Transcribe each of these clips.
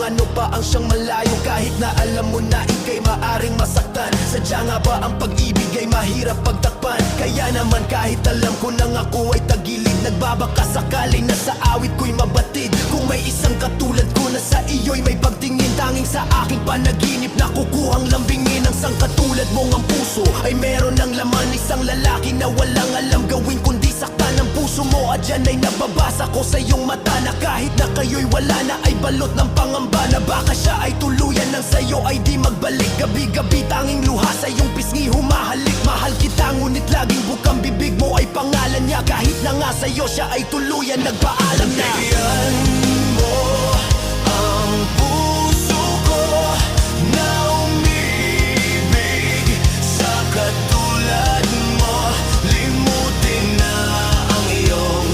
ano pa ang siyang malayo. Kahit na alam mo na ika'y maaring masaktan, sadya nga ba ang pag-ibig ay mahirap pagtakpan? Kaya naman kahit alam ko nang ako ay tagilid, nagbabaka sakali na sa awit ko'y mabatid. Kung may isang katulad ko na sa iyo'y may pagtingin, tanging sa aking panaginip na kukuhang lambingin. Ang sangkatulad mong ang puso ay meron ng laman, isang lalaki na walang alam gawin kundi saktan ang puso mo. At dyan ay nababasa ko sa iyong mata na kahit na kayo'y wala na ay balot ng pangamba, na baka siya ay tuluyan ng sayo ay di magbalik. Gabi-gabi tanging luha sa iyong pisngi humahalik. Mahal kita ngunit laging bukang bibig mo ay pangalan niya, kahit na nga sa'yo siya ay tuluyan nagpaalam na. Bigyan mo ang puso ko na umibig sa katulad mo. Limutin na ang iyong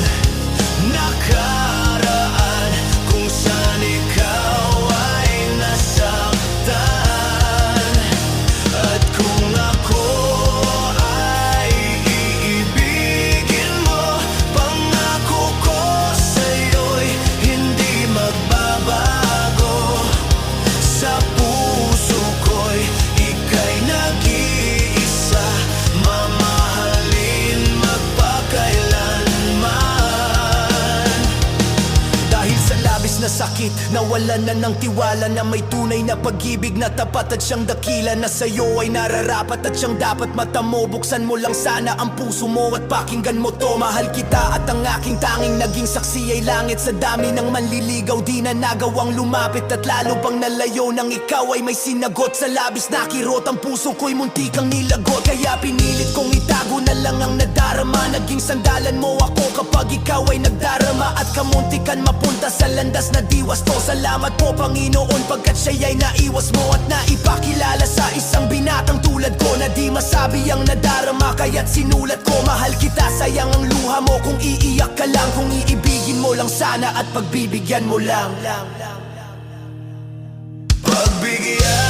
nakaraan kung saan ikaw ay nasaktan. At kung ako ay iibigin mo, pangako ko sa'yo'y hindi magbabago. Sa puso ko'y ika'y nag-iisa, mamahalin magpakailanman. Dahil sa labis na sakit, nawalan na ng tiwala na may tunay na pag-ibig na tapat at siyang dakila, na sa'yo ay nararapat at siyang dapat mata mo. Buksan mo lang sana ang puso mo at pakinggan mo to. Mahal kita at ang aking tanging naging saksi ay langit. Sa dami ng manliligaw di na nagawang lumapit, at lalo pang nalayo nang ikaw ay may sinagot. Sa labis na kirot ang puso ko'y muntikang nilagot, kaya pinilit kong itago na lang ang nadarama. Naging sandalan mo ako kapag ikaw ay nagdarama, at kamuntikan mapunta sa landas na diwasto. Salamat po Panginoon pagkat siya'y naiwas mo at naipakilala sa isang binatang tulad ko na di masabi ang nadarama. Kaya't sinulat ko, mahal kita, sayang ang luha mo kung iiyak ka lang. Kung iibigin mo lang sana at pagbibigyan mo lang. Pagbigyan